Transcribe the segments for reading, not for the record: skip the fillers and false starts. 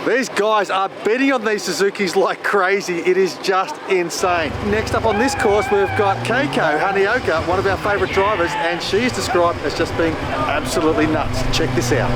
These guys are betting on these Suzukis like crazy. It is just insane. Next up on this course, we've got Koo Hyoka, one of our favorite drivers, and she is described as just being absolutely nuts. Check this out.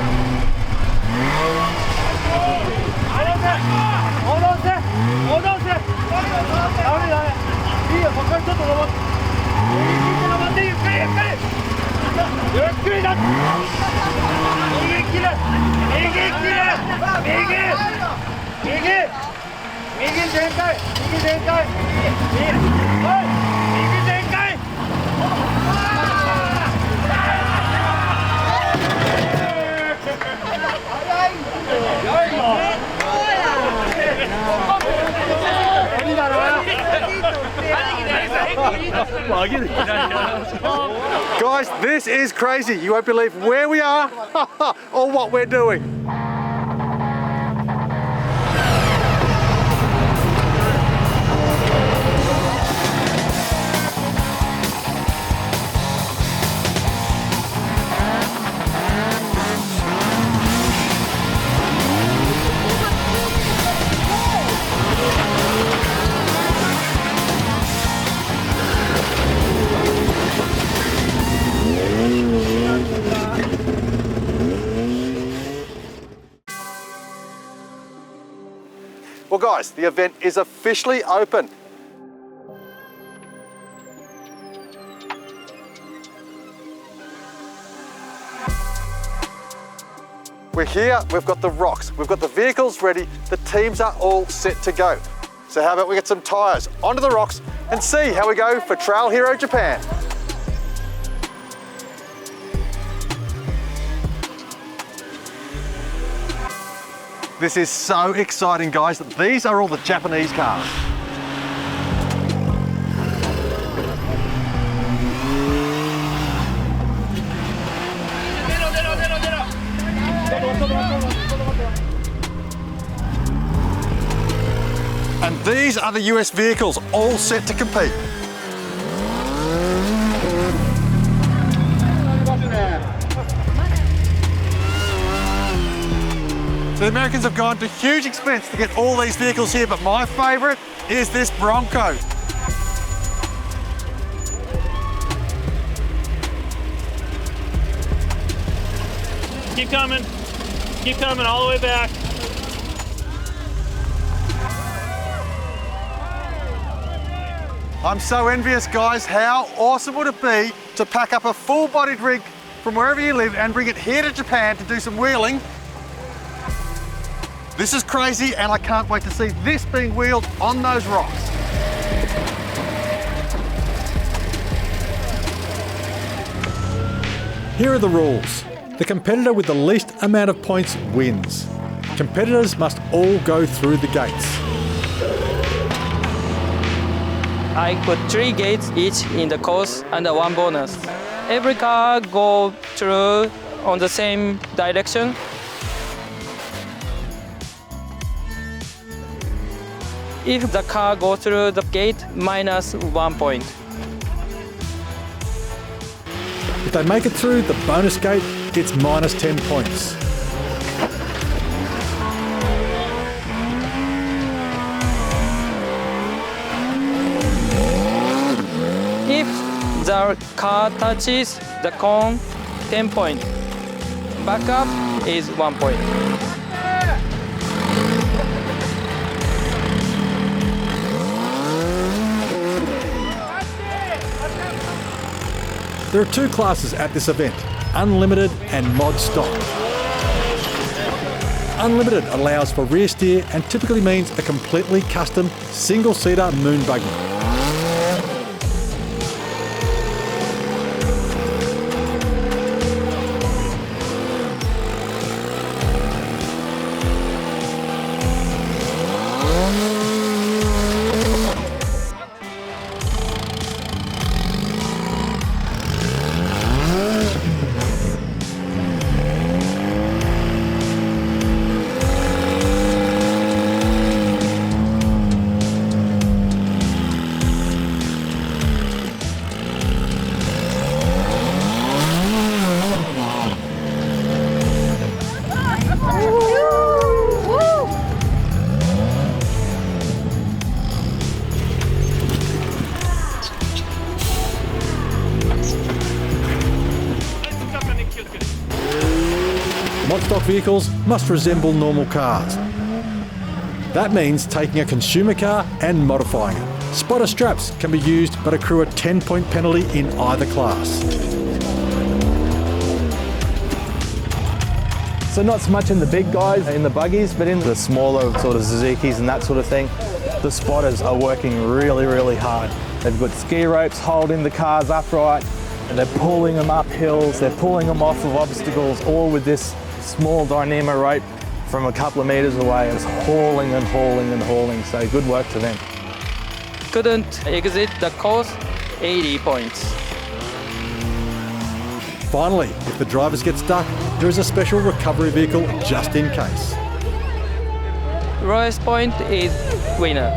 Guys, this is crazy. You won't believe where we are or what we're doing. Well guys, the event is officially open. We're here, we've got the rocks, we've got the vehicles ready, the teams are all set to go. So how about we get some tyres onto the rocks and see how we go for Trail Hero Japan. This is so exciting, guys. These are all the Japanese cars. And these are the US vehicles, all set to compete. The Americans have gone to huge expense to get all these vehicles here, but my favourite is this Bronco. Keep coming all the way back. I'm so envious, guys. How awesome would it be to pack up a full-bodied rig from wherever you live and bring it here to Japan to do some wheeling? This is crazy, and I can't wait to see this being wheeled on those rocks. Here are the rules. The competitor with the least amount of points wins. Competitors must all go through the gates. I put 3 gates each in the course and 1 bonus. Every car go through on the same direction. If the car goes through the gate, minus 1 point. If they make it through the bonus gate, it's minus 10 points. If the car touches the cone, 10 points. Back up is 1 point. There are 2 classes at this event, Unlimited and Mod Stock. Unlimited allows for rear steer and typically means a completely custom single-seater moon buggy. sport vehicles must resemble normal cars. That means taking a consumer car and modifying it. Spotter straps can be used but accrue a 10-point penalty in either class. So not so much in the big guys, in the buggies, but in the smaller sort of Suzukis and that sort of thing, the spotters are working really, really hard. They've got ski ropes holding the cars upright, and they're pulling them up hills, they're pulling them off of obstacles, all with this small dynamo rope from a couple of meters away. It's hauling and hauling and hauling, so good work to them. Couldn't exit the course, 80 points. Finally, if the drivers get stuck, there is a special recovery vehicle just in case. Lowest point is winner.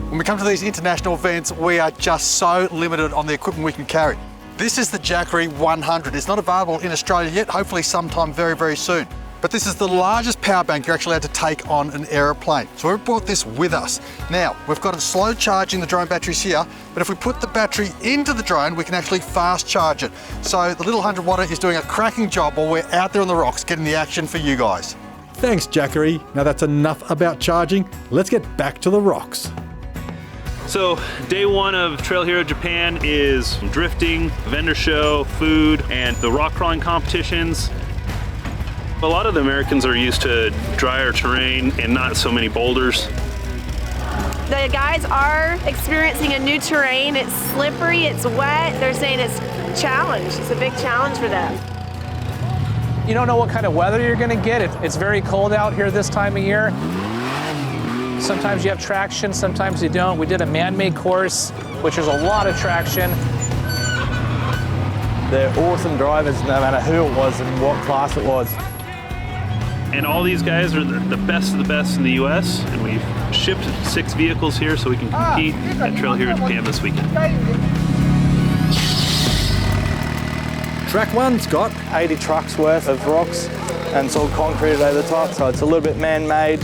When we come to these international events, we are just so limited on the equipment we can carry. This is the Jackery 100. It's not available in Australia yet, hopefully sometime very, very soon. But this is the largest power bank you're actually allowed to take on an aeroplane. So we've brought this with us. Now, we've got it slow charging the drone batteries here, but if we put the battery into the drone, we can actually fast charge it. So the little 100 watt is doing a cracking job while we're out there on the rocks getting the action for you guys. Thanks, Jackery. Now that's enough about charging. Let's get back to the rocks. So day one of Trail Hero Japan is drifting, vendor show, food, and the rock crawling competitions. A lot of the Americans are used to drier terrain and not so many boulders. The guys are experiencing a new terrain. It's slippery, it's wet. They're saying it's a challenge. It's a big challenge for them. You don't know what kind of weather you're going to get. It's very cold out here this time of year. Sometimes you have traction, sometimes you don't. We did a man-made course, which is a lot of traction. They're awesome drivers no matter who it was and what class it was. And all these guys are the best of the best in the US, and we've shipped 6 vehicles here so we can compete at Trail Hero Japan this weekend. Track 1, Scott. 80 trucks worth of rocks, and it's all concreted over the top, so it's a little bit man-made.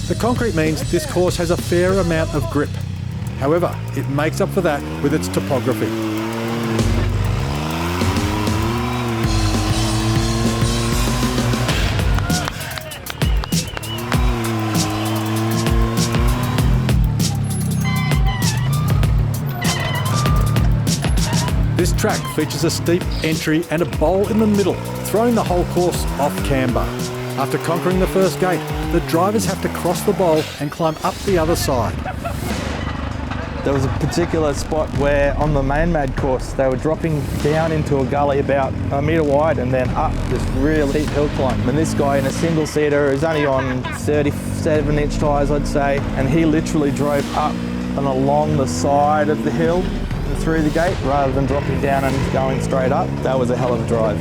The concrete means this course has a fair amount of grip. However, it makes up for that with its topography. This track features a steep entry and a bowl in the middle, throwing the whole course off camber. After conquering the first gate, the drivers have to cross the bowl and climb up the other side. There was a particular spot where on the man-made course they were dropping down into a gully about a metre wide and then up this really steep hill climb. And this guy in a single-seater is only on 37-inch tyres, I'd say, and he literally drove up and along the side of the hill through the gate rather than dropping down and going straight up. That was a hell of a drive.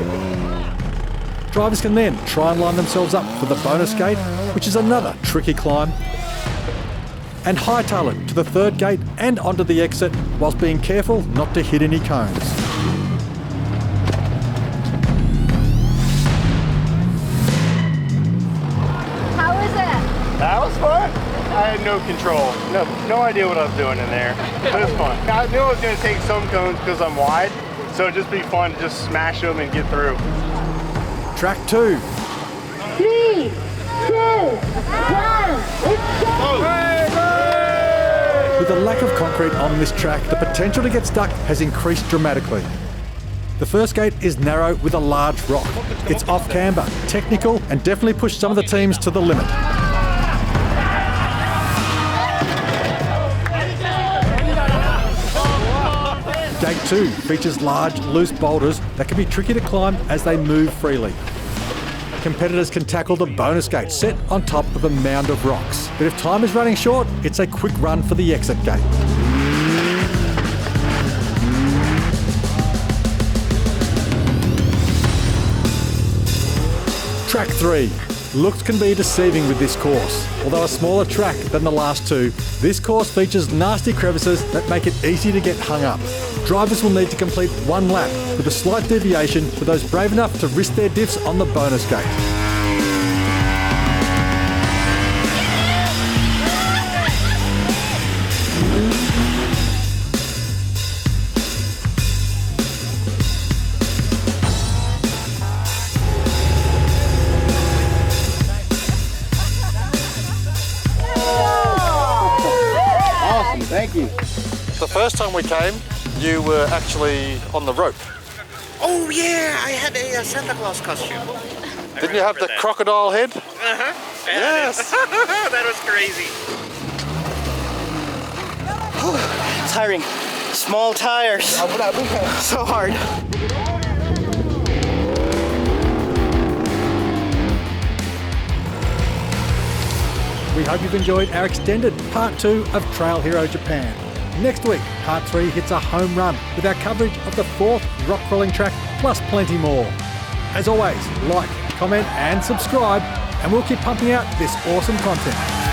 Drivers can then try and line themselves up for the bonus gate, which is another tricky climb, and hightail it to the third gate and onto the exit whilst being careful not to hit any cones. How is it? That was fun. I had no control. No idea what I was doing in there. But it was fun. I knew I was going to take some cones because I'm wide, so it'd just be fun to just smash them and get through. Track 2. 3, 2, 1, let's go! With the lack of concrete on this track, the potential to get stuck has increased dramatically. The first gate is narrow with a large rock. It's off camber, technical, and definitely pushed some of the teams to the limit. Gate 2 features large, loose boulders that can be tricky to climb as they move freely. Competitors can tackle the bonus gate set on top of a mound of rocks. But if time is running short, it's a quick run for the exit gate. Track 3. Looks can be deceiving with this course. Although a smaller track than the last two, this course features nasty crevices that make it easy to get hung up. Drivers will need to complete one lap with a slight deviation for those brave enough to risk their diffs on the bonus gate. you. The first time we came, you were actually on the rope. Oh yeah, I had a Santa Claus costume. Didn't you have the crocodile head? Uh-huh. Yes. That was crazy. Tiring. Small tires. So hard. We hope you've enjoyed our extended Part 2 of Trail Hero Japan. Next week, Part 3 hits a home run with our coverage of the 4th rock crawling track, plus plenty more. As always, like, comment and subscribe, and we'll keep pumping out this awesome content.